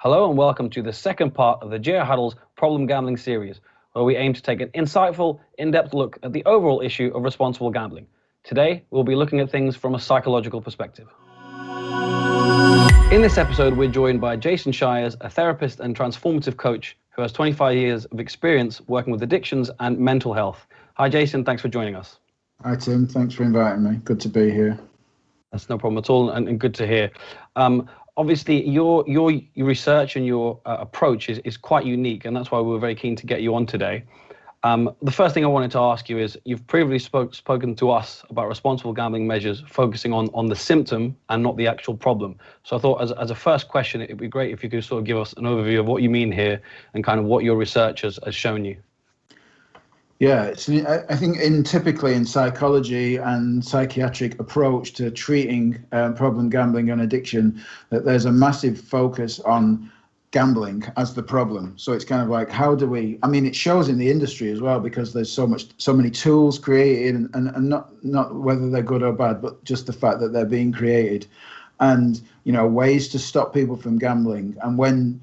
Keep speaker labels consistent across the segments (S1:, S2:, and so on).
S1: Hello and welcome to the second part of the Huddle's Problem Gambling series, where we aim to take an insightful, in-depth look at the overall issue of responsible gambling. Today, we'll be looking at things from a psychological perspective. In this episode, we're joined by Jason Shiers, a therapist and transformative coach who has 25 years of experience working with addictions and mental health. Hi, Jason. Thanks for joining us.
S2: Hi, Tim. Thanks for inviting me. Good to be here.
S1: That's no problem at all, and good to hear. Obviously, your research and your approach is quite unique, and that's why we were very keen to get you on today. The first thing I wanted to ask you is, you've previously spoken to us about responsible gambling measures focusing on the symptom and not the actual problem. So I thought as a first question, it'd be great if you could sort of give us an overview of what you mean here and kind of what your research has shown you.
S2: Yeah, I think typically in psychology and psychiatric approach to treating problem gambling and addiction, that there's a massive focus on gambling as the problem. So it's kind of like, how do we, it shows in the industry as well, because there's so many tools created and not whether they're good or bad, but just the fact that they're being created and, ways to stop people from gambling. And when,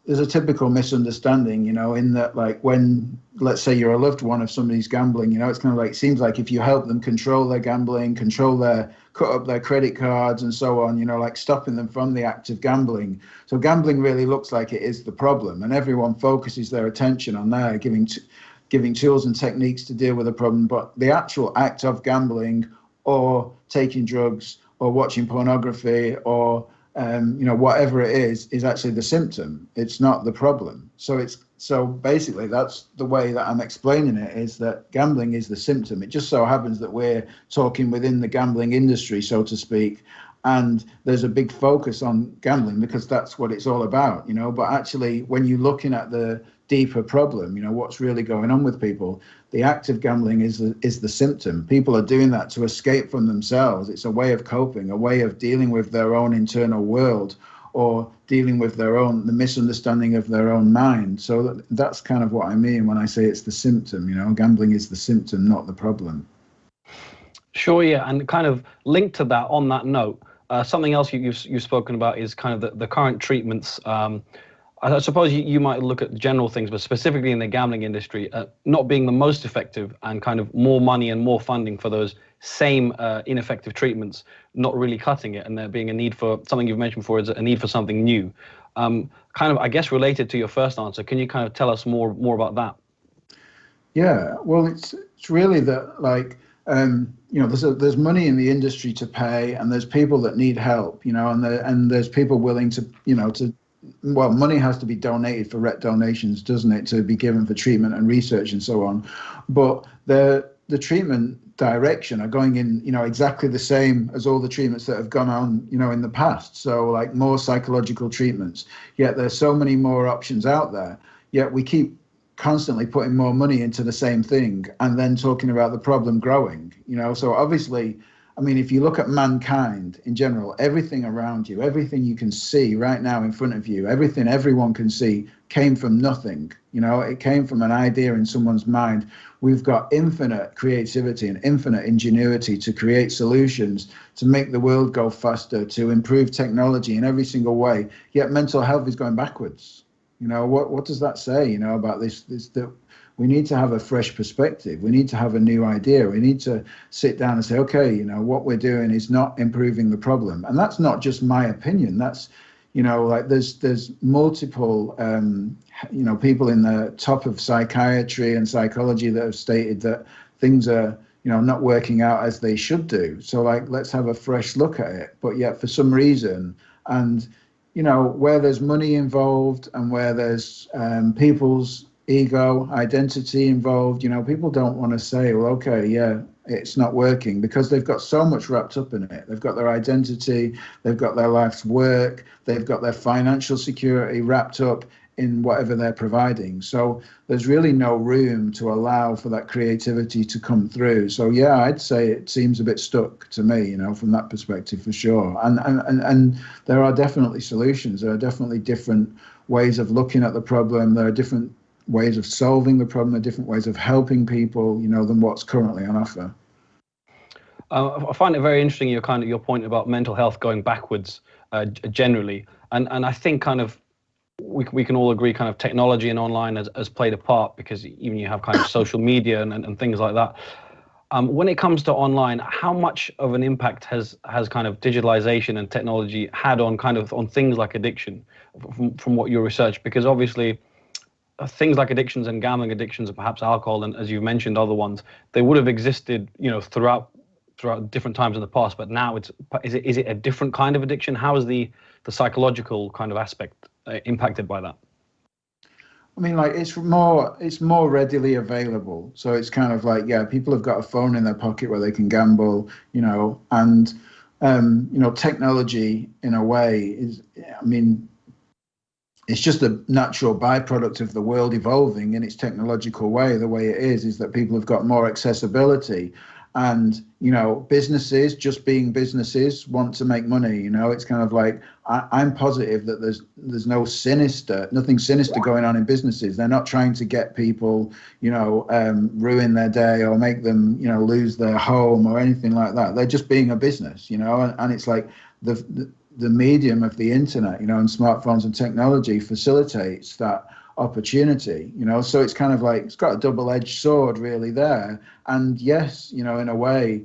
S2: there's a typical misunderstanding, in that, like, when, let's say you're a loved one of somebody's gambling, it's kind of like, it seems like if you help them control their gambling, cut up their credit cards and so on, like stopping them from the act of gambling. So gambling really looks like it is the problem, and everyone focuses their attention on there, giving tools and techniques to deal with the problem. But the actual act of gambling or taking drugs or watching pornography or whatever it is actually the symptom. It's not the problem. So basically that's the way that I'm explaining it, is that gambling is the symptom. It just so happens that we're talking within the gambling industry, so to speak, and there's a big focus on gambling because that's what it's all about, but actually when you're looking at the deeper problem, what's really going on with people, the act of gambling is the symptom. People are doing that to escape from themselves. It's a way of coping, a way of dealing with their own internal world, or dealing with the misunderstanding of their own mind. So that's kind of what I mean when I say it's the symptom. Gambling is the symptom, not the problem.
S1: Sure, yeah, and kind of linked to that, on that note, something else you've spoken about is kind of the current treatments. I suppose you might look at general things, but specifically in the gambling industry, not being the most effective, and kind of more money and more funding for those same ineffective treatments, not really cutting it, and there being a need for something you've mentioned before, is a need for something new. Kind of, I guess, related to your first answer, can you kind of tell us more about that?
S2: Yeah, well, it's really that, like, there's money in the industry to pay, and there's people that need help, and there's people willing to, well, money has to be donated for donations, doesn't it, to be given for treatment and research and so on. But the treatment direction are going in, exactly the same as all the treatments that have gone on, in the past. So like more psychological treatments, yet there's so many more options out there, yet we keep constantly putting more money into the same thing and then talking about the problem growing, So obviously, if you look at mankind in general, everything around you, everything you can see right now in front of you, everything everyone can see came from nothing. It came from an idea in someone's mind. We've got infinite creativity and infinite ingenuity to create solutions, to make the world go faster, to improve technology in every single way. Yet mental health is going backwards. What does that say, about this that we need to have a fresh perspective. We need to have a new idea. We need to sit down and say, okay, what we're doing is not improving the problem. And that's not just my opinion. That's, like there's multiple, people in the top of psychiatry and psychology that have stated that things are, not working out as they should do. So like, let's have a fresh look at it. But yet for some reason, and, where there's money involved and where there's people's ego, identity involved, people don't want to say, well, okay, yeah, it's not working, because they've got so much wrapped up in it. They've got their identity, they've got their life's work, they've got their financial security wrapped up in whatever they're providing. So there's really no room to allow for that creativity to come through. So yeah, I'd say it seems a bit stuck to me, from that perspective, for sure. And there are definitely solutions. There are definitely different ways of looking at the problem. There are different ways of solving the problem, there are different ways of helping people, than what's currently on offer.
S1: I find it very interesting, your point about mental health going backwards generally. And I think kind of we can all agree kind of technology and online has played a part, because even you have kind of social media and things like that. When it comes to online, how much of an impact has kind of digitalization and technology had on kind of on things like addiction, from what you research? Because obviously things like addictions and gambling addictions, and perhaps alcohol, and as you mentioned, other ones, they would have existed, throughout different times in the past. But now is it a different kind of addiction? How is the psychological kind of aspect impacted by that?
S2: I mean, like it's more readily available. So it's kind of like, yeah, people have got a phone in their pocket where they can gamble, and technology in a way is, I mean, it's just a natural byproduct of the world evolving in its technological way. The way it is that people have got more accessibility, and businesses, just being businesses, want to make money. It's kind of like, I'm positive that there's nothing sinister going on in businesses. They're not trying to get people, ruin their day or make them, lose their home or anything like that. They're just being a business, and it's like the medium of the internet, and smartphones and technology facilitates that opportunity, so it's kind of like, it's got a double-edged sword really there. And yes, in a way,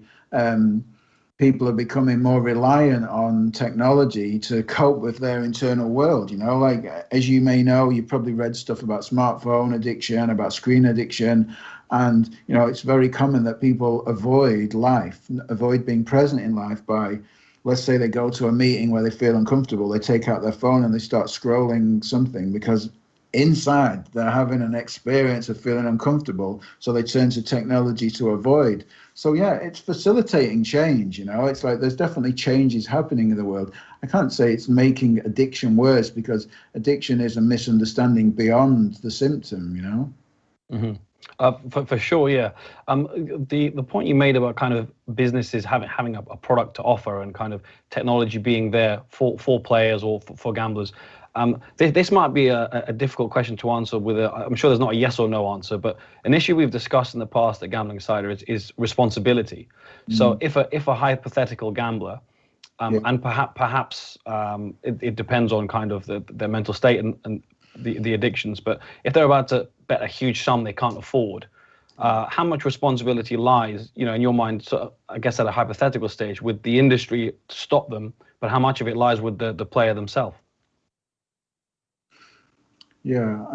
S2: people are becoming more reliant on technology to cope with their internal world. Like, as you may know, you've probably read stuff about smartphone addiction, about screen addiction, and it's very common that people avoid being present in life by, let's say they go to a meeting where they feel uncomfortable, they take out their phone and they start scrolling something because inside they're having an experience of feeling uncomfortable, so they turn to technology to avoid. So yeah, it's facilitating change. It's like there's definitely changes happening in the world. I can't say it's making addiction worse, because addiction is a misunderstanding beyond the symptom.
S1: Mm-hmm. For sure, yeah. The point you made about kind of businesses having a product to offer, and kind of technology being there for players or for gamblers. This might be a difficult question to answer I'm sure there's not a yes or no answer, but an issue we've discussed in the past at Gambling Insider is responsibility. So if a hypothetical gambler,
S2: Yeah.
S1: and perhaps it depends on kind of their mental state and the addictions, but if they're about to bet a huge sum they can't afford, how much responsibility lies, in your mind, so I guess at a hypothetical stage, with the industry to stop them, but how much of it lies with the player themselves?
S2: Yeah,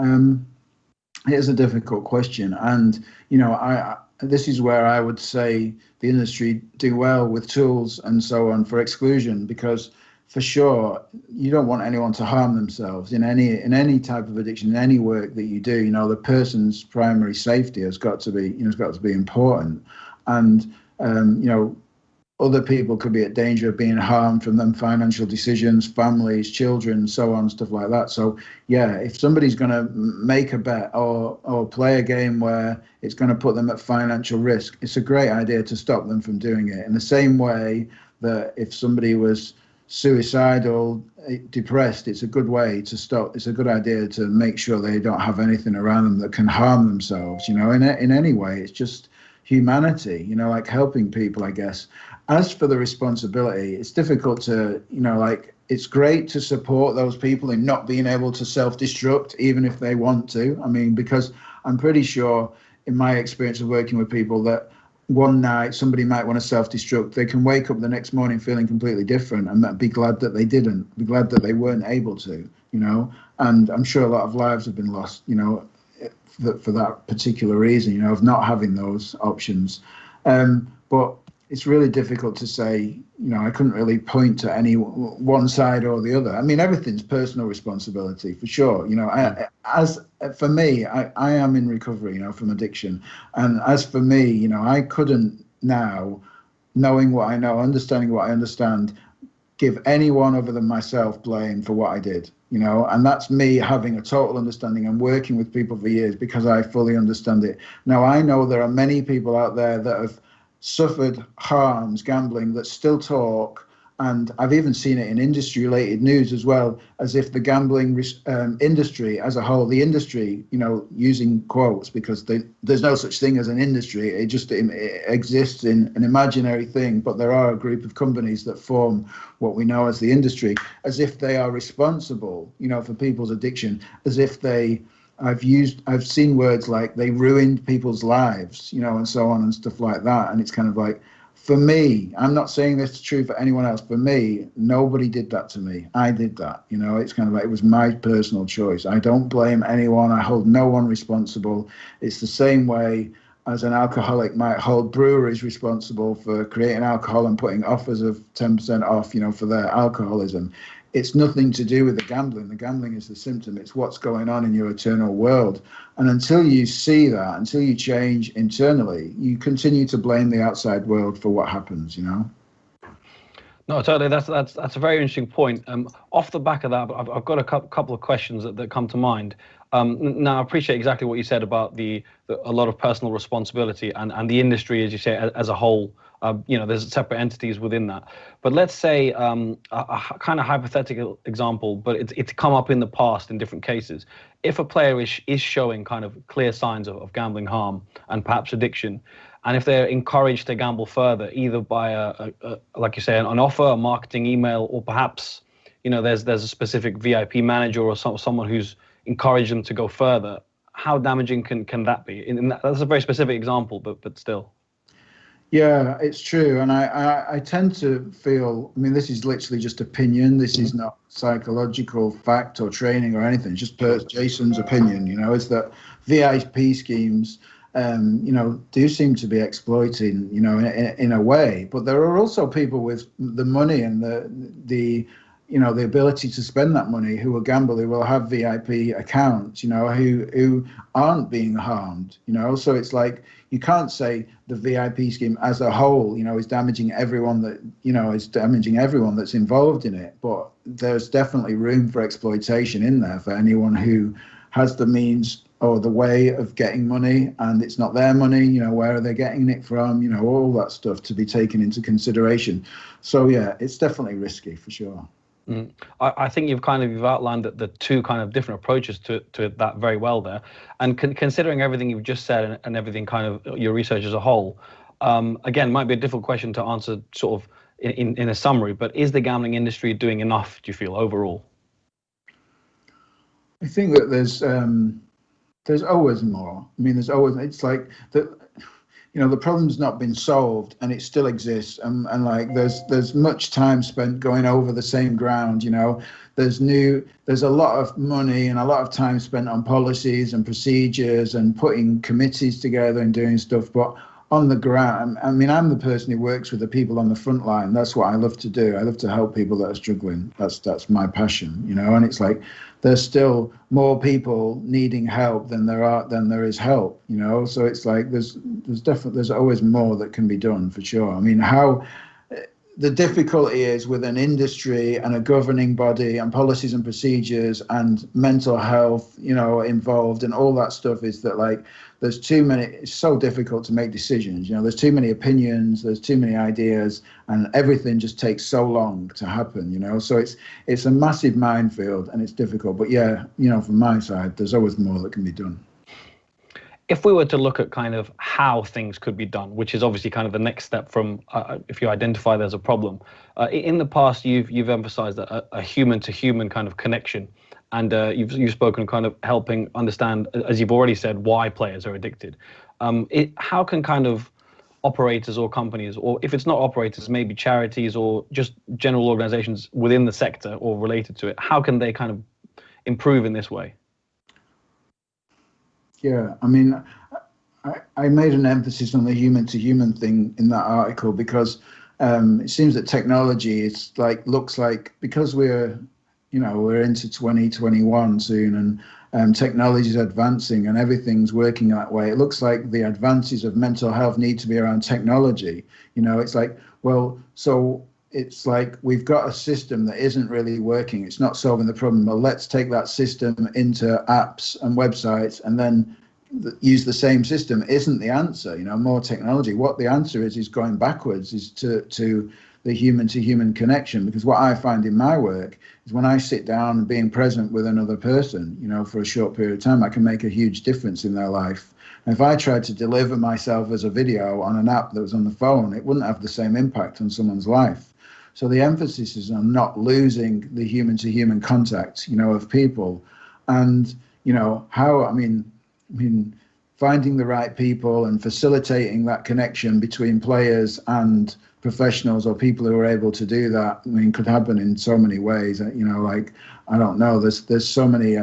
S2: it is a difficult question, and I this is where I would say the industry do well with tools and so on for exclusion, because for sure you don't want anyone to harm themselves in any type of addiction, in any work that you do. The person's primary safety has got to be important, and other people could be at danger of being harmed from them financial decisions, families, children, so on, stuff like that. So yeah, if somebody's going to make a bet or play a game where it's going to put them at financial risk, it's a great idea to stop them from doing it. In the same way that if somebody was suicidal, depressed, it's a good way to stop. It's a good idea to make sure they don't have anything around them that can harm themselves, in any way. It's just humanity, like helping people, I guess. As for the responsibility, it's difficult to, like, it's great to support those people in not being able to self-destruct, even if they want to. I mean, because I'm pretty sure, in my experience of working with people, that one night somebody might want to self-destruct, they can wake up the next morning feeling completely different, and be glad that they didn't, be glad that they weren't able to, and I'm sure a lot of lives have been lost, for that particular reason, of not having those options. But it's really difficult to say, I couldn't really point to any one side or the other. I mean, everything's personal responsibility for sure. As for me, I am in recovery, from addiction. And as for me, I couldn't now, knowing what I know, understanding what I understand, give anyone other than myself blame for what I did, and that's me having a total understanding and working with people for years because I fully understand it. Now, I know there are many people out there that have suffered harms gambling that still talk And I've even seen it in industry-related news as well, as if the gambling industry as a whole, the industry, using quotes, because there's no such thing as an industry. It exists in an imaginary thing, but there are a group of companies that form what we know as the industry, as if they are responsible, for people's addiction, as if I've seen words like they ruined people's lives, and so on and stuff like that. And it's kind of like, for me, I'm not saying this is true for anyone else. For me, nobody did that to me. I did that. It's kind of like, it was my personal choice. I don't blame anyone. I hold no one responsible. It's the same way as an alcoholic might hold breweries responsible for creating alcohol and putting offers of 10% off, for their alcoholism. It's nothing to do with the gambling. The gambling is the symptom. It's what's going on in your internal world. And until you see that, until you change internally, you continue to blame the outside world for what happens,
S1: No, totally. That's a very interesting point. Off the back of that, I've got a couple of questions that come to mind. Now, I appreciate exactly what you said about a lot of personal responsibility and the industry, as you say, as a whole. There's separate entities within that. But let's say a kind of hypothetical example, but it's come up in the past in different cases. If a player is showing kind of clear signs of gambling harm and perhaps addiction, and if they're encouraged to gamble further, either by like you say, an offer, a marketing email, or perhaps there's a specific VIP manager or someone who's encouraged them to go further, how damaging can that be? That's a very specific example, but still.
S2: Yeah, it's true. And I tend to feel, this is literally just opinion. This is not psychological fact or training or anything. It's just Jason's opinion, is that VIP schemes, do seem to be exploiting, in a way. But there are also people with the money and the ability to spend that money who will gamble, who will have VIP accounts, who aren't being harmed, So it's like, you can't say the VIP scheme as a whole, is damaging everyone that's involved in it. But there's definitely room for exploitation in there for anyone who has the means or the way of getting money, and it's not their money, where are they getting it from, all that stuff to be taken into consideration. So yeah, it's definitely risky for sure.
S1: I think you've outlined the two kind of different approaches to that very well there, and considering everything you've just said and everything kind of your research as a whole, again, might be a difficult question to answer sort of in a summary, but is the gambling industry doing enough, do you feel, overall?
S2: I think that there's always more. It's like that. The problem's not been solved and it still exists, and like there's much time spent going over the same ground. There's a lot of money and a lot of time spent on policies and procedures and putting committees together and doing stuff, but on the ground, I'm the person who works with the people on the front line. That's what I love to do. I love to help people that are struggling. That's my passion, and it's like there's still more people needing help than there is help, so it's like there's always more that can be done for sure. How the difficulty is with an industry and a governing body and policies and procedures and mental health, involved and all that stuff, is that like there's too many. It's so difficult to make decisions. There's too many opinions, there's too many ideas, and everything just takes so long to happen. So it's a massive minefield and it's difficult. But yeah, from my side, there's always more that can be done.
S1: If we were to look at kind of how things could be done, which is obviously kind of the next step from if you identify there's a problem, in the past you've emphasized a human to human kind of connection, and you've spoken kind of helping understand, as you've already said, why players are addicted. How can kind of operators or companies, or if it's not operators, maybe charities or just general organizations within the sector or related to it, how can they kind of improve in this way?
S2: Yeah, I made an emphasis on the human to human thing in that article because it seems that technology looks like because we're into 2021 soon, and technology is advancing and everything's working that way. It looks like the advances of mental health need to be around technology. It's like, well, so it's like we've got a system that isn't really working. It's not solving the problem. Well, let's take that system into apps and websites and then use the same system. Isn't the answer, more technology. What the answer is going backwards, is to the human to human connection. Because what I find in my work is when I sit down and being present with another person, you know, for a short period of time, I can make a huge difference in their life. And if I tried to deliver myself as a video on an app that was on the phone, it wouldn't have the same impact on someone's life. So the emphasis is on not losing the human to human contact, you know, of people. And, you know, finding the right people and facilitating that connection between players and professionals or people who are able to do that, I mean, could happen in so many ways. You know, like, I don't know, there's so many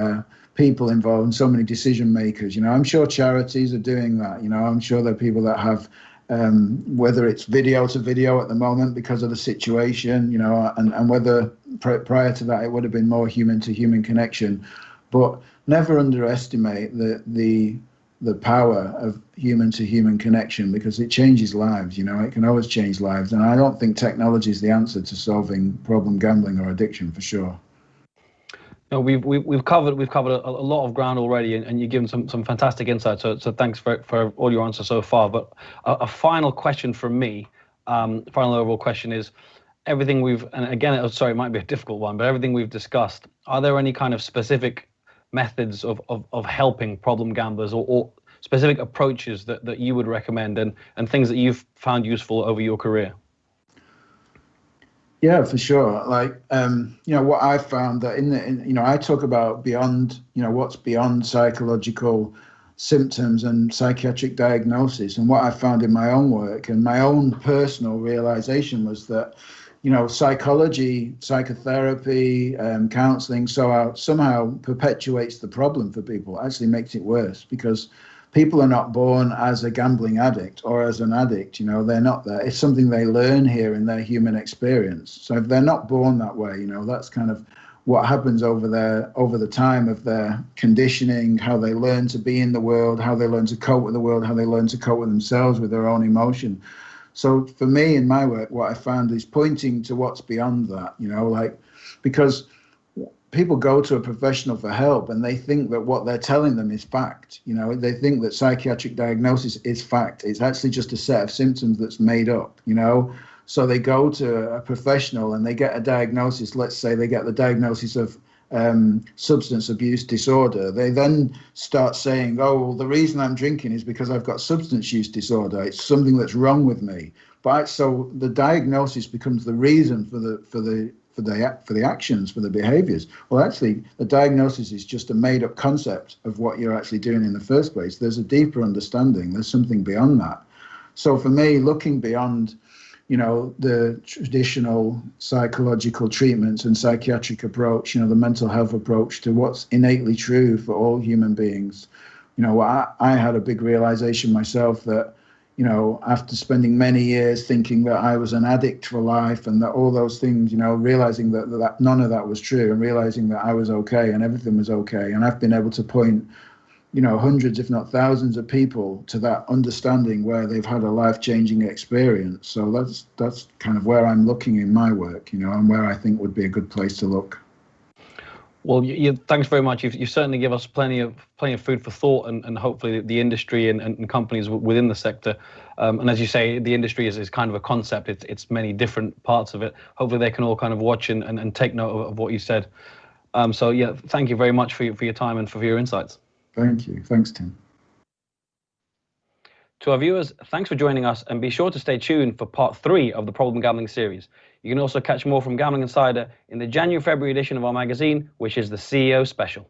S2: people involved and so many decision makers. You know, I'm sure charities are doing that. You know, I'm sure there are people that have, whether it's video to video at the moment because of the situation, you know, and whether prior to that it would have been more human to human connection. But never underestimate the power of human to human connection, because it changes lives. You know, it can always change lives. And I don't think technology is the answer to solving problem gambling or addiction, for sure.
S1: No, we've covered a lot of ground already, and you've given some fantastic insights. So thanks for all your answers so far. But a final question from me, final overall question is, everything we've, and again, sorry, it might be a difficult one, but everything we've discussed, are there any kind of specific methods of helping problem gamblers, or specific approaches that you would recommend, and things that you've found useful over your career?
S2: Yeah, for sure. Like, you know, what I've found that you know, I talk about beyond, you know, what's beyond psychological symptoms and psychiatric diagnosis. And what I found in my own work and my own personal realization was that, you know, psychology, psychotherapy, counseling, somehow perpetuates the problem for people, actually makes it worse, because people are not born as a gambling addict or as an addict. You know, they're not there. It's something they learn here in their human experience. So if they're not born that way, you know, that's kind of what happens over the time of their conditioning, how they learn to be in the world, how they learn to cope with the world, how they learn to cope with themselves, with their own emotion. So for me in my work, what I found is pointing to what's beyond that, you know, like, because people go to a professional for help and they think that what they're telling them is fact. You know, they think that psychiatric diagnosis is fact. It's actually just a set of symptoms that's made up, you know. So they go to a professional and they get a diagnosis. Let's say they get the diagnosis of substance abuse disorder. They then start saying, oh, well, the reason I'm drinking is because I've got substance use disorder. It's something that's wrong with me. But so the diagnosis becomes the reason for the actions, for the behaviors. Well, actually, the diagnosis is just a made-up concept of what you're actually doing in the first place. There's a deeper understanding. There's something beyond that. So for me, looking beyond, you know, the traditional psychological treatments and psychiatric approach, you know, the mental health approach, to what's innately true for all human beings. You know, I had a big realization myself that, you know, after spending many years thinking that I was an addict for life and that all those things, you know, realizing that none of that was true, and realizing that I was okay and everything was okay. And I've been able to point, you know, hundreds, if not thousands of people to that understanding where they've had a life-changing experience. So that's kind of where I'm looking in my work, you know, and where I think would be a good place to look.
S1: Well, thanks very much. You certainly give us plenty of food for thought, and hopefully the industry and companies within the sector. And as you say, the industry is kind of a concept. It's many different parts of it. Hopefully they can all kind of watch and take note of what you said. So yeah, thank you very much for your time and for your insights.
S2: Thank you. Thanks, Tim.
S1: To our viewers, thanks for joining us, and be sure to stay tuned for part 3 of the Problem Gambling series. You can also catch more from Gambling Insider in the January-February edition of our magazine, which is the CEO Special.